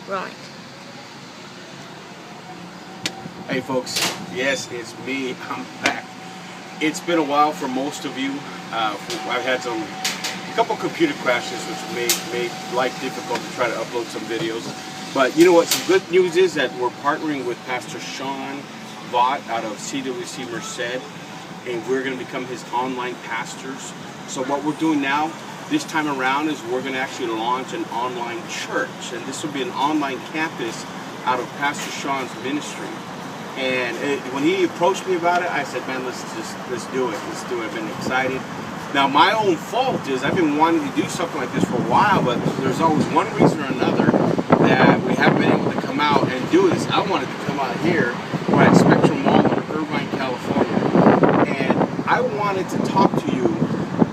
Right. Hey folks, yes, it's me. I'm back. It's been a while for most of you. I've had a couple computer crashes which made life difficult to try to upload some videos. But you know what? Some good news is that we're partnering with Pastor Sean Vaught out of CWC Merced, and we're going to become his online pastors. So what we're doing now, this time around, is we're going to actually launch an online church, and this will be an online campus out of Pastor Sean's ministry. And when he approached me about it, I said, man, let's do it. Let's do it. I've been excited. Now, my own fault is I've been wanting to do something like this for a while, but there's always one reason or another that we haven't been able to come out and do this. I wanted to come out here. We're at Spectrum Mall in Irvine, California. And I wanted to talk to you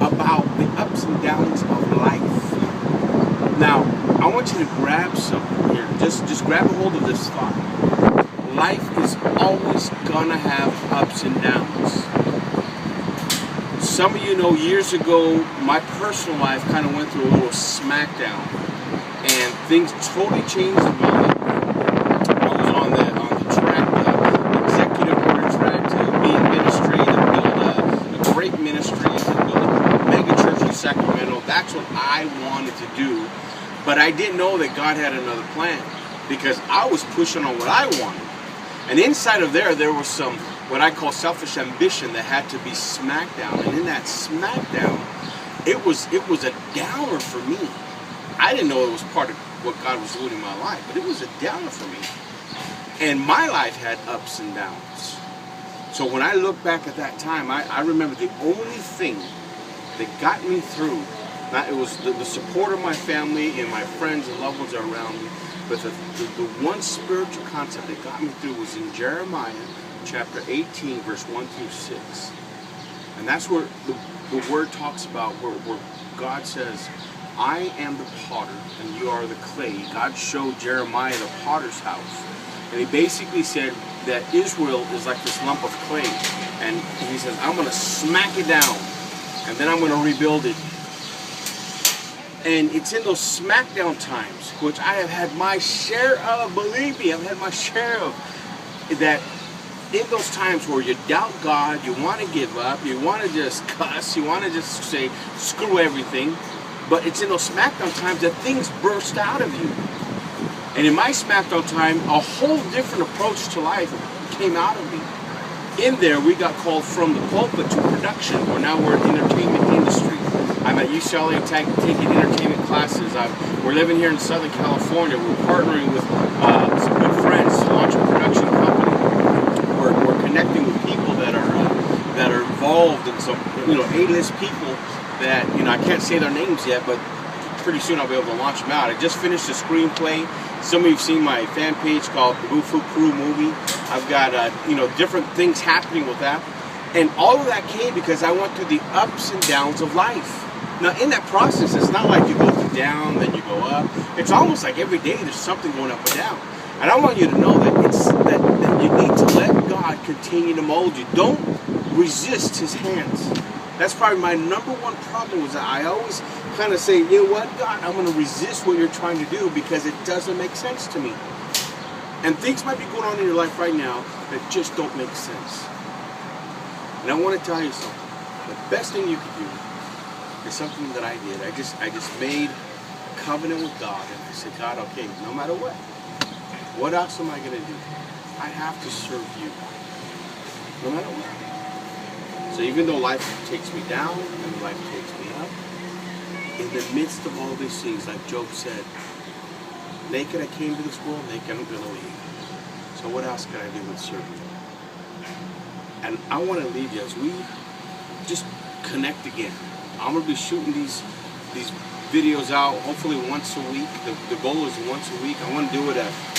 about the ups and downs of life. Now, I want you to grab something here. Just grab a hold of this thought. Life is always gonna have ups and downs. Some of you know years ago, my personal life kind of went through a little smackdown, and things totally changed in my life. I was on the track, the executive order track to be in ministry, to build a great ministry, to build a mega church in Sacramento. That's what I wanted to do, but I didn't know that God had another plan, because I was pushing on what I wanted. And inside of there was some, what I call selfish ambition that had to be smacked down. And in that smackdown, it was a downer for me. I didn't know it was part of what God was doing in my life, but it was a downer for me. And my life had ups and downs. So when I look back at that time, I remember the only thing that got me through, it was the support of my family and my friends and loved ones around me. But the one spiritual concept that got me through was in Jeremiah chapter 18, verse 1 through 6. And that's where the word talks about where God says, I am the potter and you are the clay. God showed Jeremiah the potter's house. And he basically said that Israel is like this lump of clay. And he says, I'm going to smack it down and then I'm going to rebuild it. And it's in those smackdown times, which I have had my share of, believe me, I've had my share of, that in those times where you doubt God, you want to give up, you want to just cuss, you want to just say, screw everything, but it's in those smackdown times that things burst out of you. And in my smackdown time, a whole different approach to life came out of me. In there, we got called from the pulpit to production, where now we're in the entertainment industry. I'm at UCLA taking entertainment classes. We're living here in Southern California. We're partnering with some good friends to launch a production company. We're connecting with people that are involved in some A-list people that I can't say their names yet, but pretty soon I'll be able to launch them out. I just finished a screenplay. Some of you've seen my fan page called the Boo Foo Crew movie. I've got different things happening with that, and all of that came because I went through the ups and downs of life. Now, in that process, it's not like you go down, then you go up. It's almost like every day there's something going up and down. And I want you to know that that you need to let God continue to mold you. Don't resist His hands. That's probably my number one problem, is that I always kind of say, you know what, God, I'm going to resist what you're trying to do because it doesn't make sense to me. And things might be going on in your life right now that just don't make sense. And I want to tell you something. The best thing you can do is something that I did. I just made a covenant with God, and I said, God, okay, no matter what else am I going to do? I have to serve you, no matter what. So even though life takes me down and life takes me up, in the midst of all these things, like Job said, naked I came to this world, naked I'm going to leave. So what else can I do but serve you? And I want to leave you as we just connect again. I'm going to be shooting these videos out hopefully once a week. The goal is once a week. I want to do it.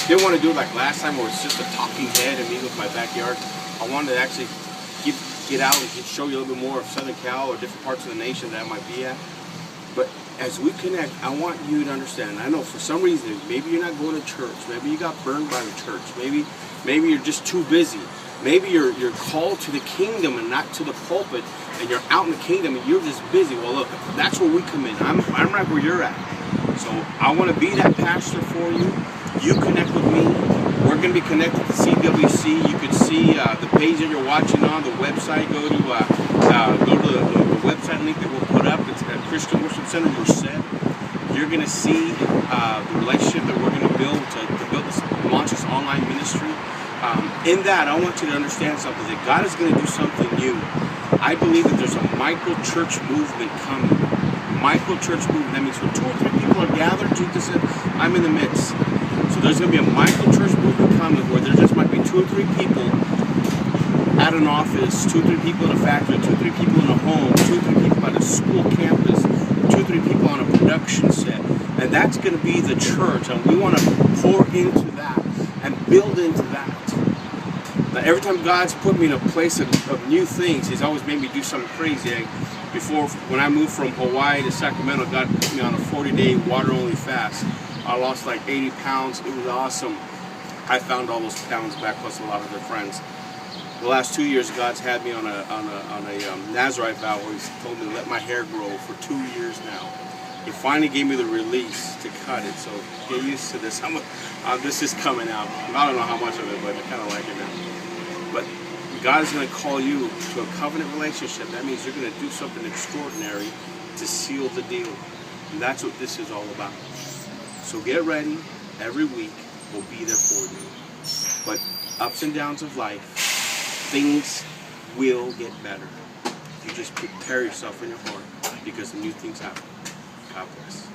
Didn't want to do it like last time where it's just a talking head and me with my backyard. I wanted to actually get out and show you a little bit more of Southern Cal or different parts of the nation that I might be at. But as we connect, I want you to understand. I know for some reason, maybe you're not going to church. Maybe you got burned by the church. Maybe you're just too busy. Maybe you're called to the kingdom and not to the pulpit, and you're out in the kingdom and you're just busy. Well, look, that's where we come in. I'm right where you're at. So I want to be that pastor for you. You connect with me. We're going to be connected to CWC. You can see the page that you're watching on, the website. Go to the website link that we'll put up. It's at Christian Worship Center, Merced. You're going to see the relationship that we're going to build to build this, launch this online ministry. In that, I want you to understand something, that God is going to do something new. I believe that there's a micro-church movement coming. Micro-church movement. That means when 2 or 3 people are gathered, Jesus said, I'm in the midst. So there's going to be a micro-church movement coming where there just might be 2 or 3 people at an office, 2 or 3 people in a factory, 2 or 3 people in a home, 2 or 3 people at a school campus, 2 or 3 people on a production set. And that's going to be the church. And we want to pour into that and build into that. Now, every time God's put me in a place of new things, He's always made me do something crazy. Before, when I moved from Hawaii to Sacramento, God put me on a 40-day water-only fast. I lost like 80 pounds. It was awesome. I found all those pounds back, plus a lot of their friends. The last 2 years, God's had me on a Nazarite vow where He's told me to let my hair grow for 2 years now. He finally gave me the release to cut it, so get used to this. This is coming out. I don't know how much of it, but I kind of like it now. But God is going to call you to a covenant relationship. That means you're going to do something extraordinary to seal the deal. And that's what this is all about. So get ready. Every week we'll be there for you. But ups and downs of life, things will get better. You just prepare yourself in your heart, because the new things happen. God bless.